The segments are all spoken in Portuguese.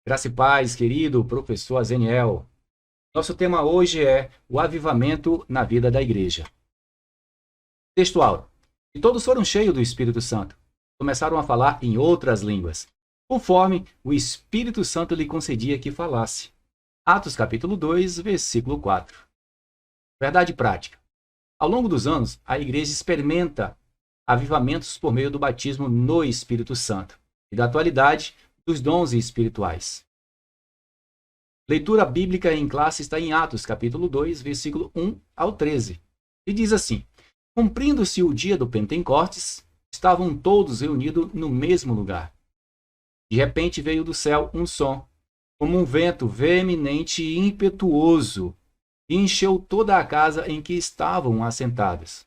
Graça e paz, querido professor Azeniel. Nosso tema hoje é o avivamento na vida da igreja. Textual. E todos foram cheios do Espírito Santo. Começaram a falar em outras línguas, conforme o Espírito Santo lhe concedia que falasse. Atos capítulo 2, versículo 4. Verdade prática. Ao longo dos anos, a igreja experimenta avivamentos por meio do batismo no Espírito Santo e da atualidade dos dons espirituais. Leitura bíblica em classe está em Atos, capítulo 2, versículo 1 ao 13. E diz assim: Cumprindo-se o dia do Pentecostes, estavam todos reunidos no mesmo lugar. De repente veio do céu um som, como um vento veemente e impetuoso, e encheu toda a casa em que estavam assentados.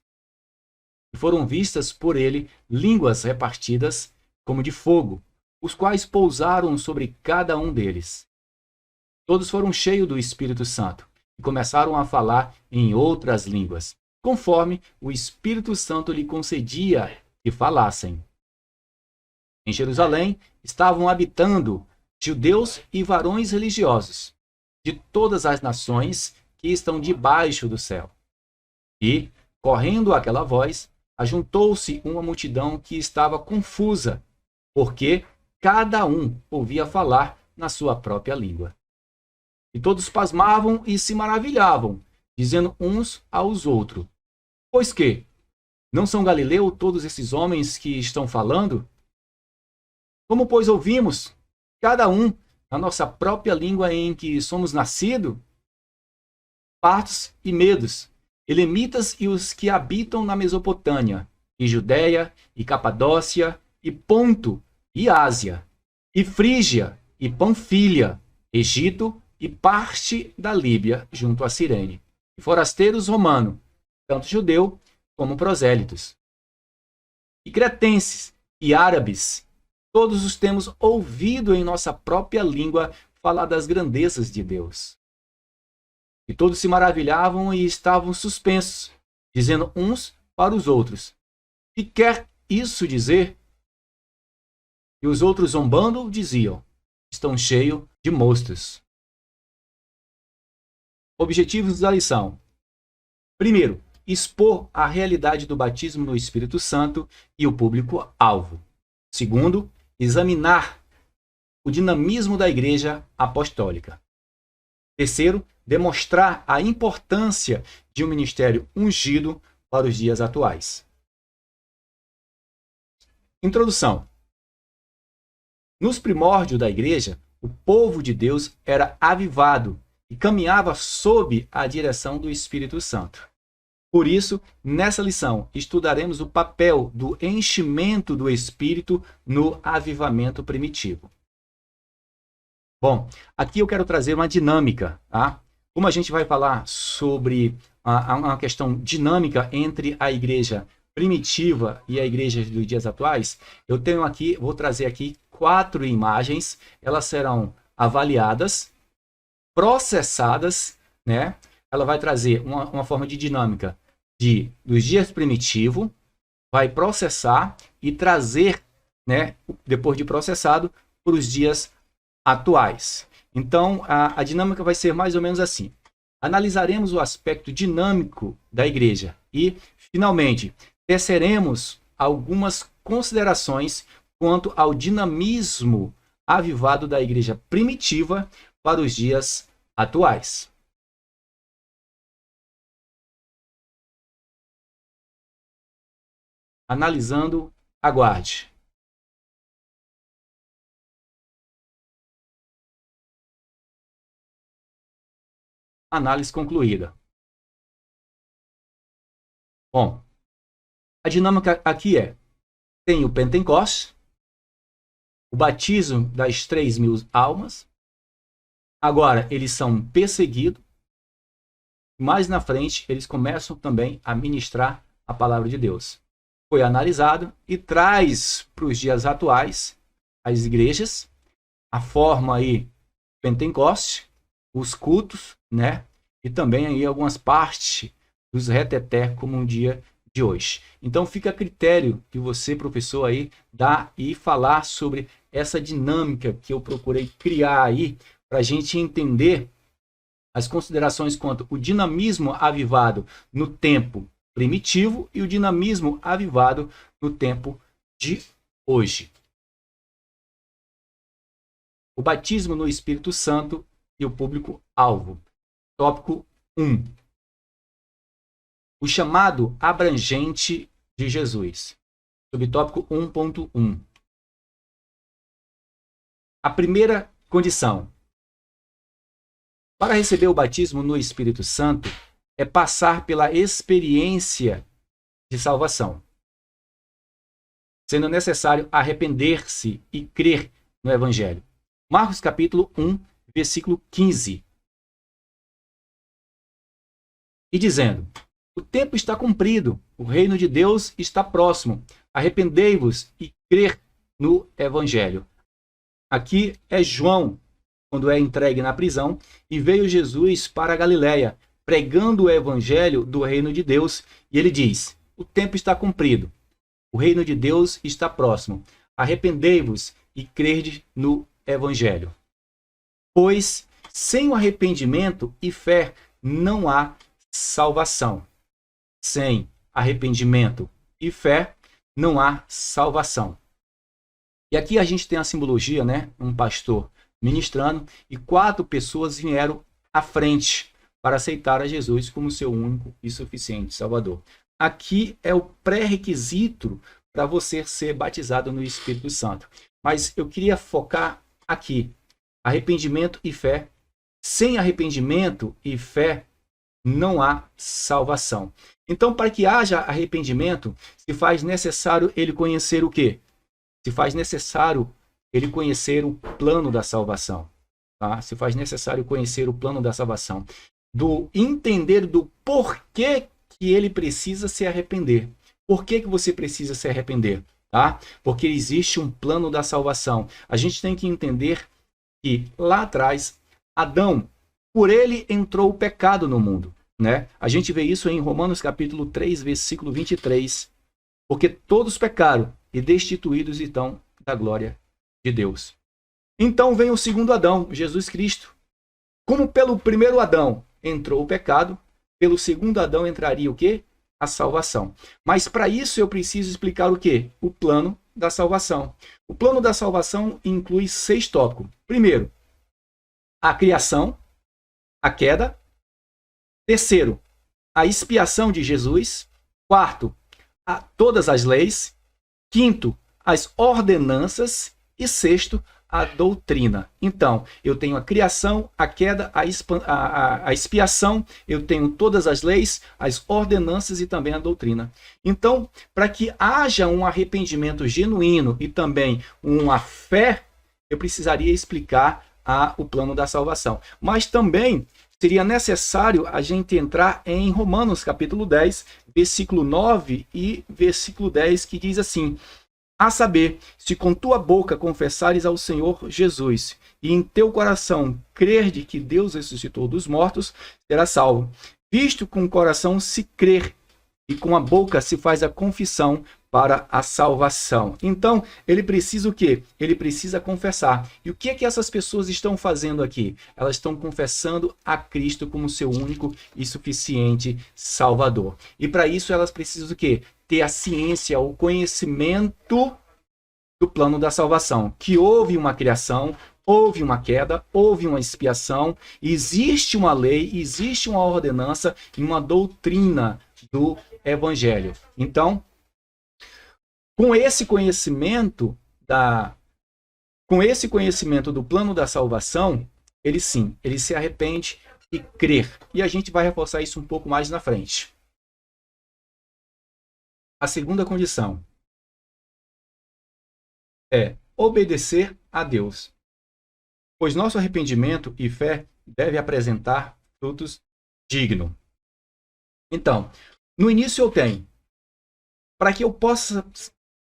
E foram vistas por ele línguas repartidas como de fogo, os quais pousaram sobre cada um deles. Todos foram cheios do Espírito Santo e começaram a falar em outras línguas, conforme o Espírito Santo lhe concedia que falassem. Em Jerusalém estavam habitando judeus e varões religiosos de todas as nações que estão debaixo do céu. E, correndo aquela voz, ajuntou-se uma multidão que estava confusa, porque cada um ouvia falar na sua própria língua. E todos pasmavam e se maravilhavam, dizendo uns aos outros: Pois que? Não são galileus todos esses homens que estão falando? Como, pois, ouvimos, cada um, na nossa própria língua em que somos nascidos? Partos e medos, elemitas e os que habitam na Mesopotâmia, e Judéia, e Capadócia, e Ponto, e Ásia, e Frígia, e Panfilha, Egito, e parte da Líbia, junto a Cirene, e forasteiros romanos, tanto judeu como prosélitos, e cretenses, e árabes, todos os temos ouvido em nossa própria língua falar das grandezas de Deus. E todos se maravilhavam e estavam suspensos, dizendo uns para os outros: Que quer isso dizer? E os outros, zombando, diziam: Estão cheios de mostos. Objetivos da lição. Primeiro, expor a realidade do batismo no Espírito Santo e o público-alvo. Segundo, examinar o dinamismo da Igreja Apostólica. Terceiro, demonstrar a importância de um ministério ungido para os dias atuais. Introdução. Nos primórdios da Igreja, o povo de Deus era avivado e caminhava sob a direção do Espírito Santo. Por isso, nessa lição, estudaremos o papel do enchimento do Espírito no avivamento primitivo. Bom, aqui eu quero trazer uma dinâmica, tá? Como a gente vai falar sobre uma questão dinâmica entre a igreja primitiva e a igreja dos dias atuais, eu tenho aqui, vou trazer aqui 4 imagens, elas serão avaliadas, processadas, né? Ela vai trazer uma forma de dinâmica dos dias primitivos, vai processar e trazer, né, depois de processado, para os dias atuais. Então, a dinâmica vai ser mais ou menos assim. Analisaremos o aspecto dinâmico da igreja e, finalmente, teceremos algumas considerações quanto ao dinamismo avivado da igreja primitiva para os dias atuais. Analisando, aguarde. Análise concluída. Bom, a dinâmica aqui tem o Pentecostes, o batismo das 3.000 almas. Agora, eles são perseguidos. Mais na frente, eles começam também a ministrar a palavra de Deus. Foi analisado e traz para os dias atuais as igrejas, a forma aí Pentecostes, os cultos, né? E também aí algumas partes dos reteté como um dia de hoje. Então fica a critério de você, professor, aí dar e falar sobre essa dinâmica que eu procurei criar aí para a gente entender as considerações quanto o dinamismo avivado no tempo primitivo e o dinamismo avivado no tempo de hoje. O batismo no Espírito Santo e o público-alvo. Tópico 1. O chamado abrangente de Jesus. Subtópico 1.1. A primeira condição para receber o batismo no Espírito Santo é passar pela experiência de salvação, sendo necessário arrepender-se e crer no Evangelho. Marcos capítulo 1, versículo 15. E dizendo: o tempo está cumprido, o reino de Deus está próximo, arrependei-vos e crer no Evangelho. Aqui é João, quando é entregue na prisão, e veio Jesus para a Galiléia, pregando o Evangelho do reino de Deus, e ele diz: o tempo está cumprido, o reino de Deus está próximo, arrependei-vos e crede no Evangelho. Pois sem o arrependimento e fé não há salvação. Sem arrependimento e fé não há salvação. E aqui a gente tem a simbologia, né? Um pastor ministrando e 4 pessoas vieram à frente para aceitar a Jesus como seu único e suficiente Salvador. Aqui é o pré-requisito para você ser batizado no Espírito Santo. Mas eu queria focar aqui: arrependimento e fé. Sem arrependimento e fé não há salvação. Então, para que haja arrependimento, se faz necessário ele conhecer o quê? Se faz necessário ele conhecer o plano da salvação. Tá? Se faz necessário conhecer o plano da salvação. Do entender do porquê que ele precisa se arrepender. Por que você precisa se arrepender? Tá? Porque existe um plano da salvação. A gente tem que entender que lá atrás, Adão, por ele entrou o pecado no mundo. Né? A gente vê isso em Romanos capítulo 3, versículo 23. Porque todos pecaram e destituídos estão da glória de Deus. Então vem o segundo Adão, Jesus Cristo. Como pelo primeiro Adão entrou o pecado, pelo segundo Adão entraria o quê? A salvação. Mas para isso eu preciso explicar o quê? O plano da salvação. O plano da salvação inclui 6 tópicos. Primeiro, a criação, a queda. Terceiro, a expiação de Jesus. Quarto, todas as leis. Quinto, as ordenanças. E sexto, a doutrina. Então, eu tenho a criação, a queda, a expiação, eu tenho todas as leis, as ordenanças e também a doutrina. Então, para que haja um arrependimento genuíno e também uma fé, eu precisaria explicar o plano da salvação. Mas também seria necessário a gente entrar em Romanos capítulo 10, versículo 9 e versículo 10, que diz assim: a saber, se com tua boca confessares ao Senhor Jesus e em teu coração crer de que Deus ressuscitou dos mortos, serás salvo. Visto com o coração se crer e com a boca se faz a confissão para a salvação. Então, ele precisa o quê? Ele precisa confessar. E o que é que essas pessoas estão fazendo aqui? Elas estão confessando a Cristo como seu único e suficiente Salvador. E para isso elas precisam o quê? Ter a ciência, o conhecimento do plano da salvação. Que houve uma criação, houve uma queda, houve uma expiação, existe uma lei, existe uma ordenança e uma doutrina do Evangelho. Então, com esse conhecimento do plano da salvação, ele se arrepende e crer. E a gente vai reforçar isso um pouco mais na frente. A segunda condição é obedecer a Deus, pois nosso arrependimento e fé deve apresentar frutos dignos. Então, no início eu tenho, para que eu possa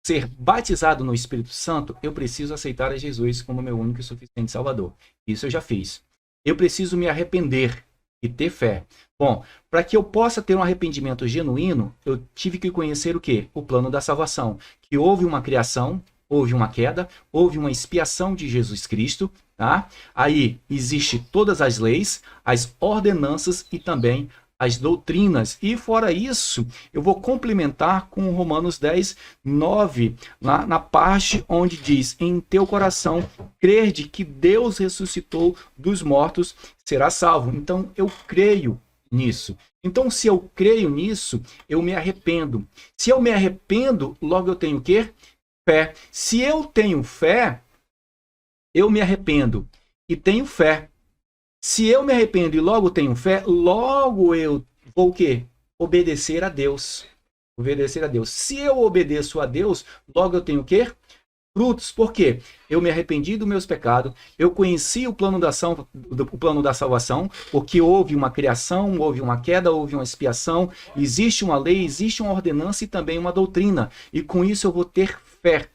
ser batizado no Espírito Santo, eu preciso aceitar a Jesus como meu único e suficiente Salvador. Isso eu já fiz. Eu preciso me arrepender e ter fé. Bom, para que eu possa ter um arrependimento genuíno, eu tive que conhecer o quê? O plano da salvação. Que houve uma criação, houve uma queda, houve uma expiação de Jesus Cristo, tá? Aí existe todas as leis, as ordenanças e também as doutrinas. E fora isso, eu vou complementar com Romanos 10, 9, lá na parte onde diz: em teu coração crer de que Deus ressuscitou dos mortos, será salvo. Então eu creio nisso. Então, se eu creio nisso, eu me arrependo. Se eu me arrependo, logo eu tenho o quê? Fé. Se eu tenho fé, eu me arrependo e tenho fé. Se eu me arrependo e logo tenho fé, logo eu vou o quê? Obedecer a Deus. Obedecer a Deus. Se eu obedeço a Deus, logo eu tenho o quê? Frutos. Por quê? Eu me arrependi dos meus pecados, eu conheci o plano da salvação, porque houve uma criação, houve uma queda, houve uma expiação, existe uma lei, existe uma ordenança e também uma doutrina. E com isso eu vou ter fé.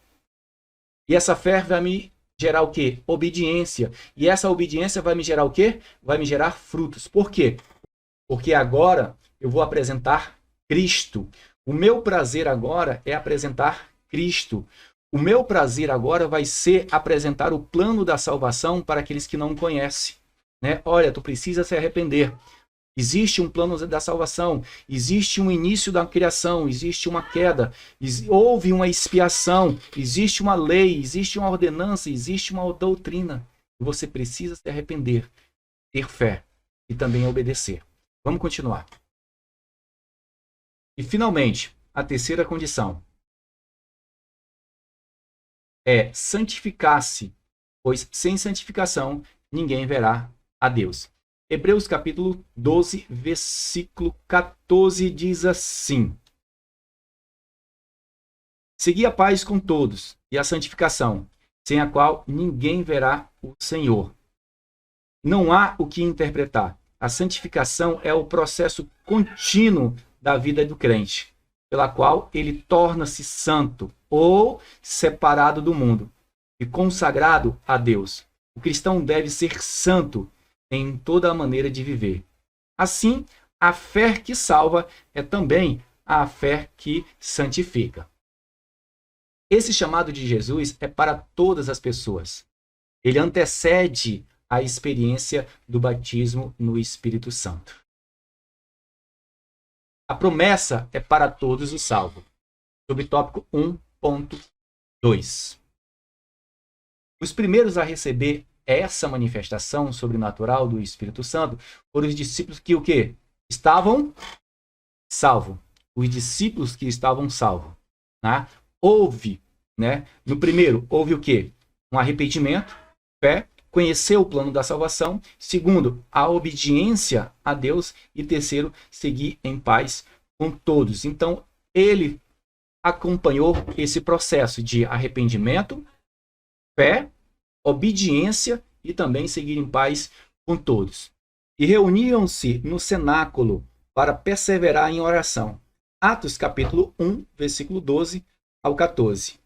E essa fé vai me gerar o quê? Obediência. E essa obediência vai me gerar o quê? Vai me gerar frutos. Por quê? Porque agora eu vou apresentar Cristo. O meu prazer agora é apresentar Cristo. O meu prazer agora vai ser apresentar o plano da salvação para aqueles que não conhecem. Né? Olha, tu precisa se arrepender. Existe um plano da salvação, existe um início da criação, existe uma queda, houve uma expiação, existe uma lei, existe uma ordenança, existe uma doutrina. Você precisa se arrepender, ter fé e também obedecer. Vamos continuar. E finalmente, a terceira condição é santificar-se, pois sem santificação ninguém verá a Deus. Hebreus capítulo 12, versículo 14 diz assim: segui a paz com todos e a santificação, sem a qual ninguém verá o Senhor. Não há o que interpretar. A santificação é o processo contínuo da vida do crente, pela qual ele torna-se santo ou separado do mundo e consagrado a Deus. O cristão deve ser santo em toda a maneira de viver. Assim, a fé que salva é também a fé que santifica. Esse chamado de Jesus é para todas as pessoas. Ele antecede a experiência do batismo no Espírito Santo. A promessa é para todos os salvos. Subtópico 1.2. Os primeiros a receber essa manifestação sobrenatural do Espírito Santo foram os discípulos que o quê? Estavam salvos. Os discípulos que estavam salvos. Né? Houve, né? No primeiro, houve o quê? Um arrependimento, fé, conhecer o plano da salvação. Segundo, a obediência a Deus. E terceiro, seguir em paz com todos. Então, ele acompanhou esse processo de arrependimento, fé, obediência e também seguir em paz com todos. E reuniam-se no cenáculo para perseverar em oração. Atos capítulo 1, versículo 12 ao 14.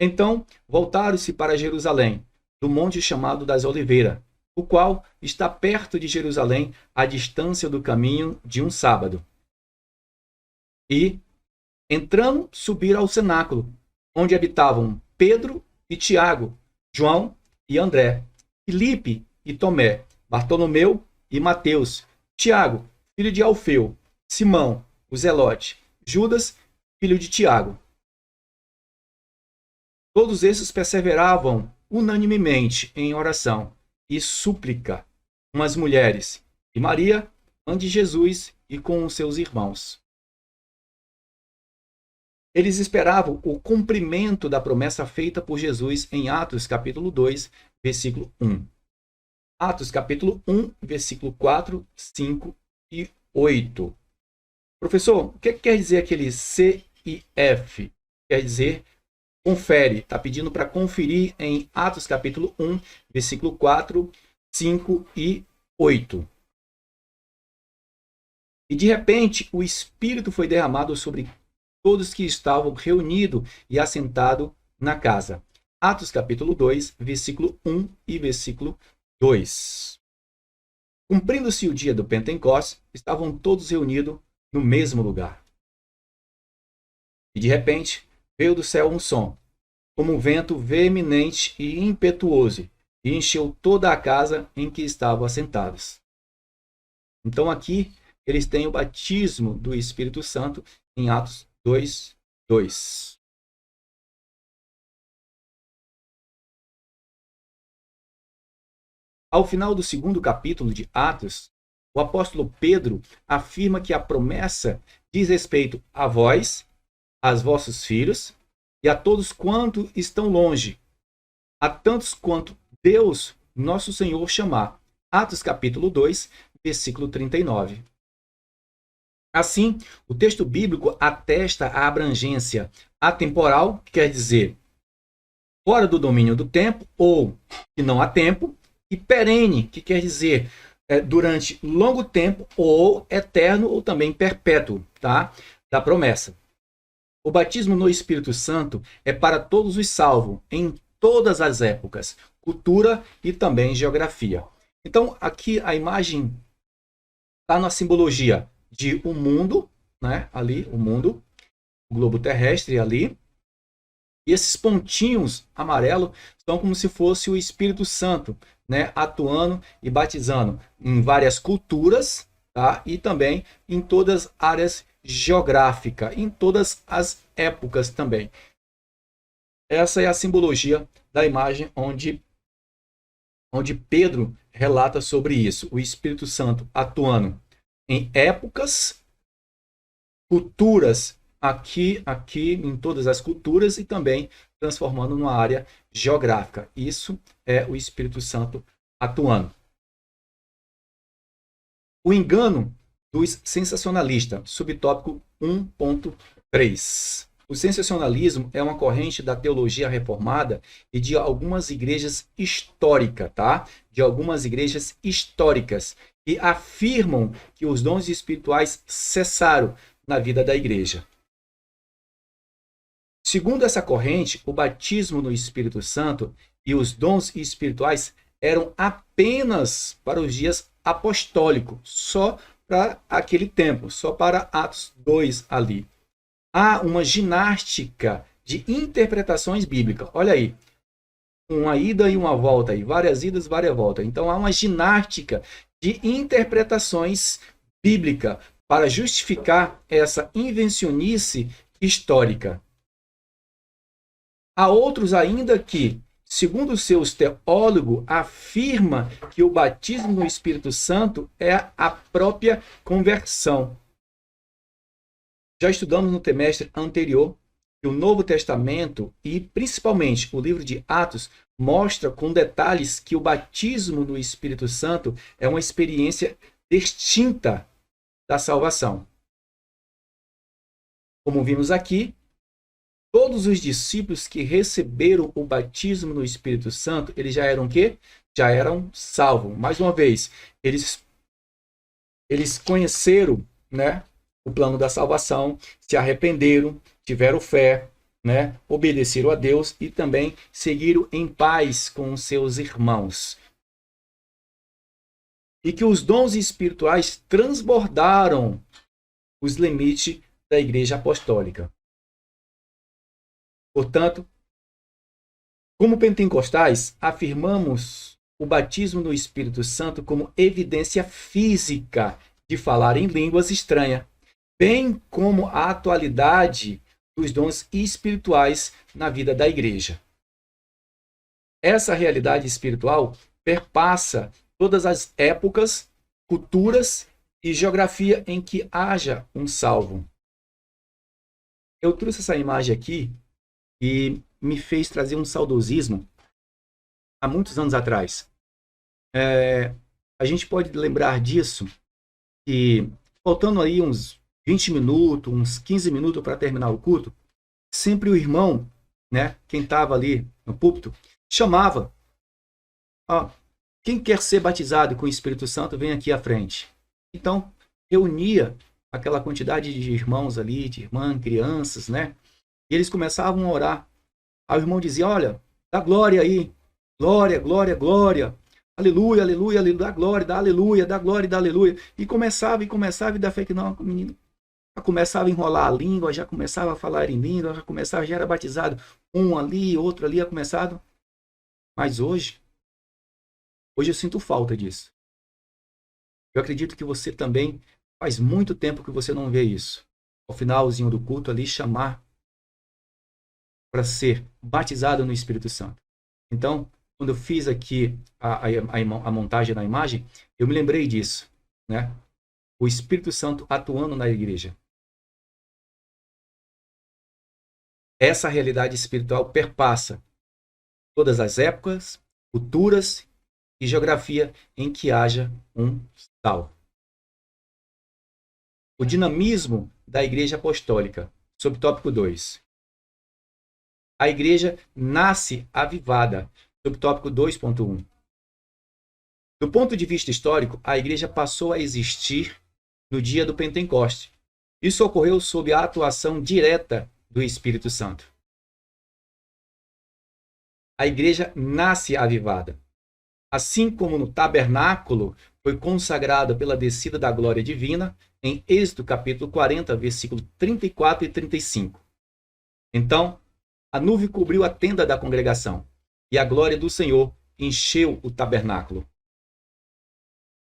Então, voltaram-se para Jerusalém, do monte chamado das Oliveiras, o qual está perto de Jerusalém, à distância do caminho de um sábado. E, entrando, subiram ao cenáculo, onde habitavam Pedro e Tiago, João e André, Filipe e Tomé, Bartolomeu e Mateus, Tiago, filho de Alfeu, Simão, o Zelote, Judas, filho de Tiago. Todos esses perseveravam unanimemente em oração e súplica com as mulheres, e Maria, mãe de Jesus, e com os seus irmãos. Eles esperavam o cumprimento da promessa feita por Jesus em Atos capítulo 2, versículo 1. Atos capítulo 1, versículo 4, 5 e 8. Professor, o que quer dizer aquele C e F? Quer dizer, confere. Está pedindo para conferir em Atos capítulo 1, versículo 4, 5 e 8. E de repente o Espírito foi derramado sobre todos que estavam reunidos e assentados na casa. Atos capítulo 2, versículo 1 e versículo 2. Cumprindo-se o dia do Pentecostes, estavam todos reunidos no mesmo lugar. E de repente veio do céu um som, como um vento veemente e impetuoso, e encheu toda a casa em que estavam assentados. Então aqui eles têm o batismo do Espírito Santo em Atos 2:2. Ao final do segundo capítulo de Atos, o apóstolo Pedro afirma que a promessa diz respeito a vós, aos vossos filhos e a todos quanto estão longe, a tantos quanto Deus, nosso Senhor, chamar. Atos capítulo 2, versículo 39. Assim, o texto bíblico atesta a abrangência atemporal, que quer dizer fora do domínio do tempo, ou que não há tempo, e perene, que quer dizer durante longo tempo, ou eterno, ou também perpétuo, tá? Da promessa. O batismo no Espírito Santo é para todos os salvos, em todas as épocas, cultura e também geografia. Então, aqui a imagem está na simbologia de um mundo, né? Ali, o mundo, o globo terrestre ali. E esses pontinhos amarelos são como se fosse o Espírito Santo, né? Atuando e batizando em várias culturas, tá? E também em todas as áreas geográficas, em todas as épocas também. Essa é a simbologia da imagem onde Pedro relata sobre isso. O Espírito Santo atuando em épocas, culturas, aqui em todas as culturas e também transformando numa área geográfica. Isso é o Espírito Santo atuando. O engano dos sensacionalistas, subtópico 1.3. O sensacionalismo é uma corrente da teologia reformada e de algumas igrejas históricas, tá? De algumas igrejas históricas que afirmam que os dons espirituais cessaram na vida da igreja. Segundo essa corrente, o batismo no Espírito Santo e os dons espirituais eram apenas para os dias apostólicos, só para aquele tempo, só para Atos 2 ali. Há uma ginástica de interpretações bíblicas. Olha aí, uma ida e uma volta, aí, várias idas, várias voltas. Então há uma ginástica de interpretações bíblicas para justificar essa invencionice histórica. Há outros ainda que, segundo seus teólogos, afirma que o batismo no Espírito Santo é a própria conversão. Já estudamos no trimestre anterior que o Novo Testamento e principalmente o livro de Atos mostra com detalhes que o batismo no Espírito Santo é uma experiência distinta da salvação. Como vimos aqui, todos os discípulos que receberam o batismo no Espírito Santo, eles já eram o quê? Já eram salvos. Mais uma vez, eles conheceram, né, o plano da salvação, se arrependeram, tiveram fé, né, obedeceram a Deus e também seguiram em paz com os seus irmãos. E que os dons espirituais transbordaram os limites da Igreja Apostólica. Portanto, como pentecostais, afirmamos o batismo no Espírito Santo como evidência física de falar em línguas estranhas, bem como a atualidade dos dons espirituais na vida da igreja. Essa realidade espiritual perpassa todas as épocas, culturas e geografia em que haja um salvo. Eu trouxe essa imagem aqui e me fez trazer um saudosismo há muitos anos atrás. A gente pode lembrar disso, que faltando aí uns 20 minutos, uns 15 minutos para terminar o culto, sempre o irmão, né, quem estava ali no púlpito, chamava: quem quer ser batizado com o Espírito Santo, vem aqui à frente. Então, reunia aquela quantidade de irmãos ali, de irmãs, crianças, né? E eles começavam a orar. Aí o irmão dizia: olha, dá glória aí. Glória, glória, glória. Aleluia, aleluia, aleluia. Dá glória, dá aleluia, dá glória, dá aleluia. E começava, e dá fé que não, menino. já começava a enrolar a língua, já começava a falar em língua, já era batizado. Um ali, outro ali, começado. Mas hoje eu sinto falta disso. Eu acredito que você também faz muito tempo que você não vê isso. Ao finalzinho do culto ali, chamar para ser batizado no Espírito Santo. Então, quando eu fiz aqui a montagem da imagem, eu me lembrei disso, né? O Espírito Santo atuando na igreja. Essa realidade espiritual perpassa todas as épocas, culturas e geografia em que haja um tal. O dinamismo da Igreja Apostólica, subtópico 2. A Igreja nasce avivada, subtópico 2.1. Do ponto de vista histórico, a Igreja passou a existir no dia do Pentecoste. Isso ocorreu sob a atuação direta do Espírito Santo. A Igreja nasce avivada. Assim como no tabernáculo foi consagrado pela descida da glória divina, em Êxodo capítulo 40, versículo 34 e 35. Então, a nuvem cobriu a tenda da congregação, e a glória do Senhor encheu o tabernáculo.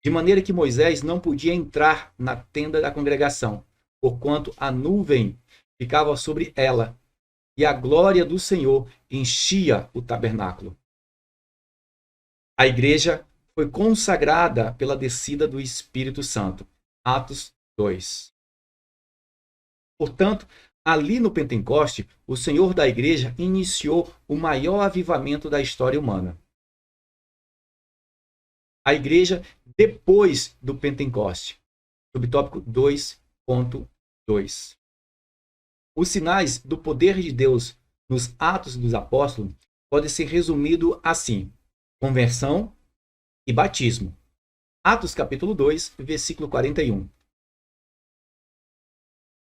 De maneira que Moisés não podia entrar na tenda da congregação, porquanto a nuvem ficava sobre ela, e a glória do Senhor enchia o tabernáculo. A igreja foi consagrada pela descida do Espírito Santo. Atos 2. Portanto, ali no Pentecoste, o Senhor da igreja iniciou o maior avivamento da história humana. A igreja depois do Pentecoste. Subtópico 2.2. Os sinais do poder de Deus nos Atos dos Apóstolos podem ser resumidos assim: conversão e batismo. Atos capítulo 2, versículo 41.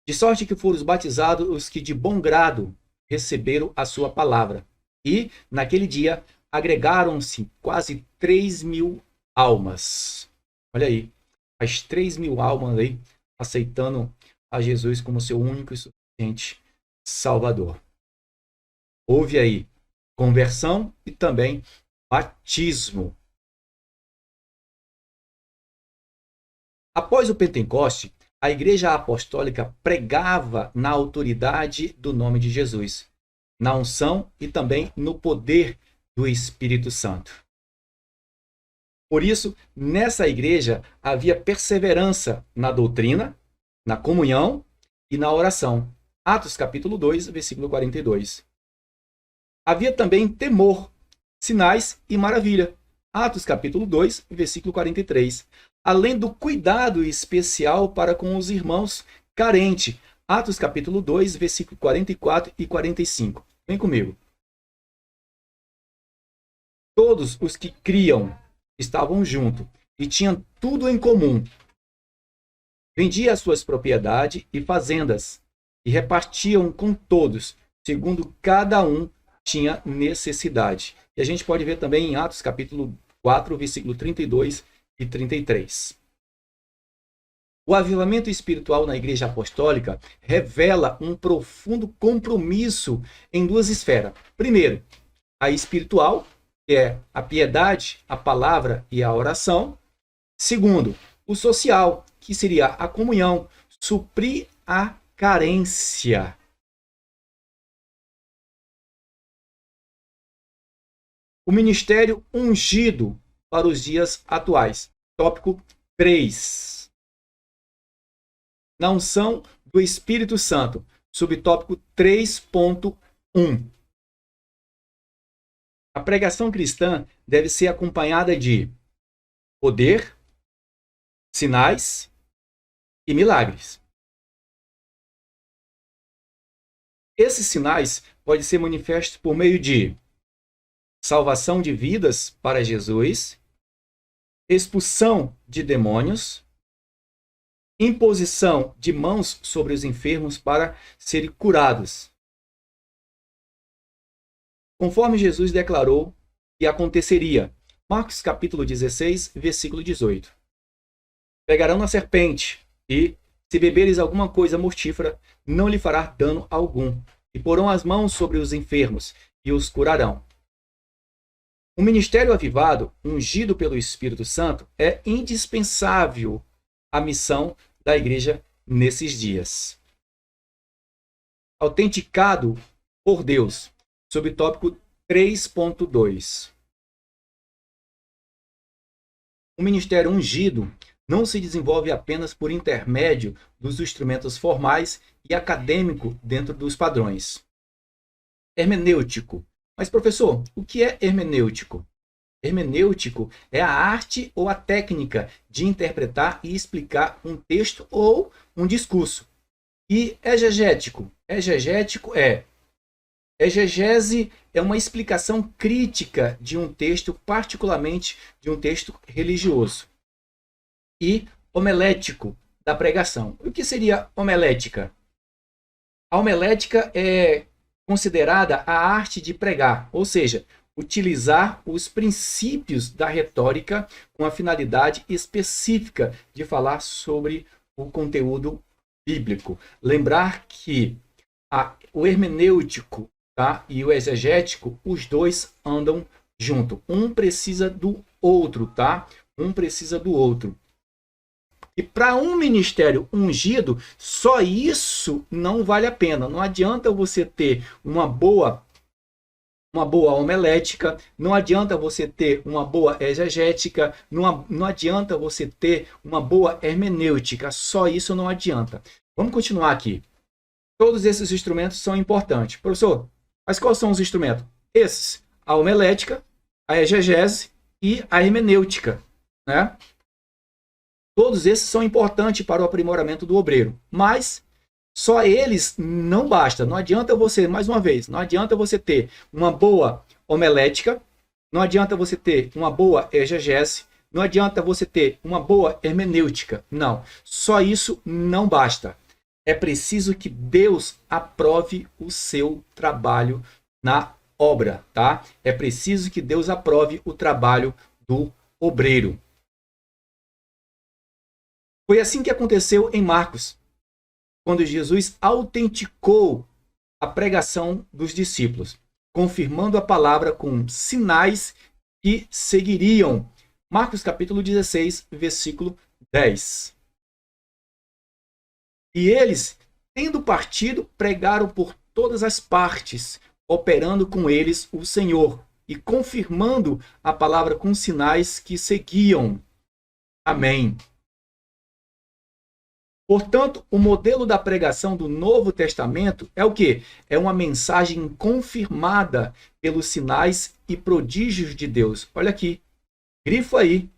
De sorte que foram batizados os que de bom grado receberam a sua palavra. E, naquele dia, agregaram-se quase 3.000 almas. Olha aí, as 3.000 almas aí aceitando a Jesus como seu único e suficiente Salvador. Houve aí conversão e também batismo. Após o Pentecoste, a Igreja Apostólica pregava na autoridade do nome de Jesus, na unção e também no poder do Espírito Santo. Por isso, nessa igreja havia perseverança na doutrina, na comunhão e na oração. Atos capítulo 2, versículo 42. Havia também temor, sinais e maravilha. Atos capítulo 2, versículo 43. Além do cuidado especial para com os irmãos carentes. Atos capítulo 2, versículo 44 e 45. Vem comigo. Todos os que criam estavam juntos e tinham tudo em comum. Vendiam as suas propriedades e fazendas e repartiam com todos, segundo cada um tinha necessidade. E a gente pode ver também em Atos capítulo 4, versículo 32 e 33. O avivamento espiritual na Igreja Apostólica revela um profundo compromisso em duas esferas. Primeiro, a espiritual, que é a piedade, a palavra e a oração. Segundo, o social, que seria a comunhão, suprir a carência. O ministério ungido para os dias atuais. Tópico 3. Na unção do Espírito Santo. Subtópico 3.1. A pregação cristã deve ser acompanhada de poder, sinais e milagres. Esses sinais podem ser manifestos por meio de salvação de vidas para Jesus, expulsão de demônios, imposição de mãos sobre os enfermos para serem curados. Conforme Jesus declarou que aconteceria. Marcos capítulo 16, versículo 18. Pegarão a serpente e, Se beberes alguma coisa mortífera, não lhe fará dano algum. E porão as mãos sobre os enfermos e os curarão. O ministério avivado, ungido pelo Espírito Santo, é indispensável à missão da igreja nesses dias. Autenticado por Deus, sob o tópico 3.2. O ministério ungido não se desenvolve apenas por intermédio dos instrumentos formais e acadêmico dentro dos padrões. Hermenêutico. Mas, professor, o que é hermenêutico? Hermenêutico é a arte ou a técnica de interpretar e explicar um texto ou um discurso. E exegético? Exegese é uma explicação crítica de um texto, particularmente de um texto religioso. E homilético, da pregação. O que seria homilética? A homilética é considerada a arte de pregar, ou seja, utilizar os princípios da retórica com a finalidade específica de falar sobre o conteúdo bíblico. Lembrar que o hermenêutico, tá, e o exegético, os dois andam junto. Um precisa do outro, tá? Um precisa do outro. E para um ministério ungido, só isso não vale a pena. Não adianta você ter uma boa homilética, não adianta você ter uma boa exegética, não adianta você ter uma boa hermenêutica. Só isso não adianta. Vamos continuar aqui. Todos esses instrumentos são importantes. Professor, mas quais são os instrumentos? Esses: a homilética, a exegese e a hermenêutica, né? Todos esses são importantes para o aprimoramento do obreiro, mas só eles não basta. Não adianta você, mais uma vez, não adianta você ter uma boa homilética, não adianta você ter uma boa exegese, não adianta você ter uma boa hermenêutica. Não, só isso não basta. É preciso que Deus aprove o seu trabalho na obra, tá? É preciso que Deus aprove o trabalho do obreiro. Foi assim que aconteceu em Marcos, quando Jesus autenticou a pregação dos discípulos, confirmando a palavra com sinais que seguiriam. Marcos capítulo 16, versículo 10. E eles, tendo partido, pregaram por todas as partes, operando com eles o Senhor e confirmando a palavra com sinais que seguiam. Amém. Portanto, o modelo da pregação do Novo Testamento é o quê? É uma mensagem confirmada pelos sinais e prodígios de Deus. Olha aqui, grifo aí.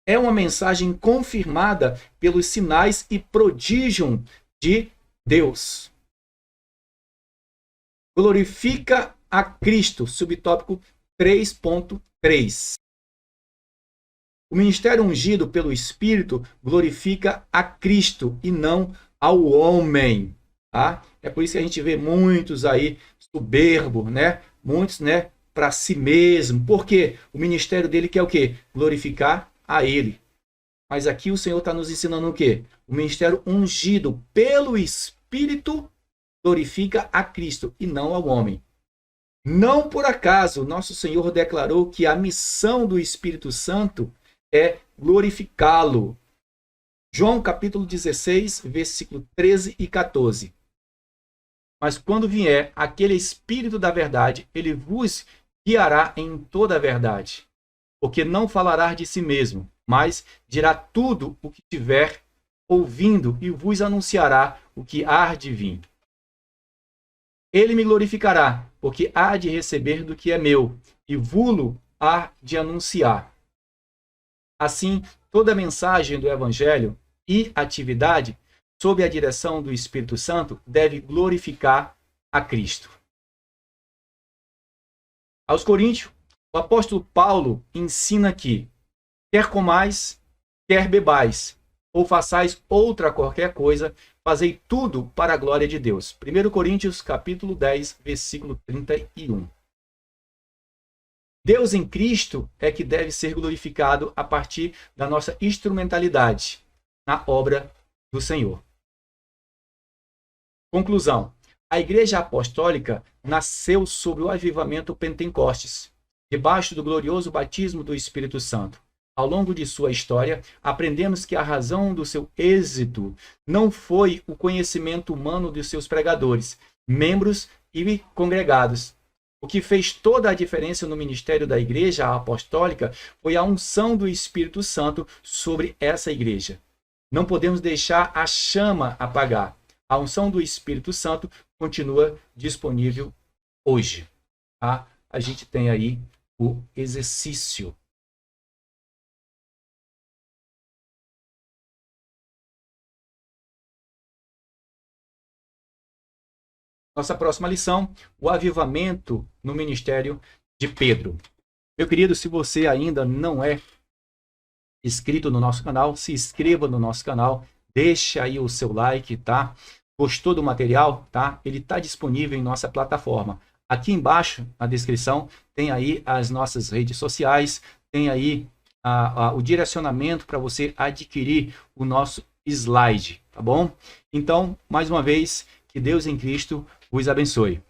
É uma mensagem confirmada pelos sinais e prodígios de Deus. Glorifica a Cristo, subtópico 3.3. O ministério ungido pelo Espírito glorifica a Cristo e não ao homem. Tá? É por isso que a gente vê muitos aí soberbo, né? Muitos, né, para si mesmo. Porque o ministério dele quer o quê? Glorificar a ele. Mas aqui o Senhor está nos ensinando o quê? O ministério ungido pelo Espírito glorifica a Cristo e não ao homem. Não por acaso nosso Senhor declarou que a missão do Espírito Santo é glorificá-lo. João capítulo 16, versículo 13 e 14. Mas quando vier aquele Espírito da verdade, ele vos guiará em toda a verdade, porque não falará de si mesmo, mas dirá tudo o que tiver ouvindo e vos anunciará o que há de vir. Ele me glorificará, porque há de receber do que é meu, e vulo há de anunciar. Assim, toda a mensagem do Evangelho e atividade, sob a direção do Espírito Santo, deve glorificar a Cristo. Aos Coríntios, o apóstolo Paulo ensina que quer comais, quer bebais, ou façais outra qualquer coisa, fazei tudo para a glória de Deus. 1 Coríntios capítulo 10, versículo 31. Deus em Cristo é que deve ser glorificado a partir da nossa instrumentalidade na obra do Senhor. Conclusão. A Igreja Apostólica nasceu sob o avivamento Pentecostes, debaixo do glorioso batismo do Espírito Santo. Ao longo de sua história, aprendemos que a razão do seu êxito não foi o conhecimento humano de seus pregadores, membros e congregados. O que fez toda a diferença no ministério da Igreja Apostólica foi a unção do Espírito Santo sobre essa igreja. Não podemos deixar a chama apagar. A unção do Espírito Santo continua disponível hoje. Tá? A gente tem aí o exercício. Nossa próxima lição, o avivamento no ministério de Pedro. Meu querido, se você ainda não é inscrito no nosso canal, se inscreva no nosso canal, deixa aí o seu like, tá? Gostou do material, tá? Ele está disponível em nossa plataforma. Aqui embaixo, na descrição, tem aí as nossas redes sociais, tem aí o direcionamento para você adquirir o nosso slide, tá bom? Então, mais uma vez, que Deus em Cristo os abençoe.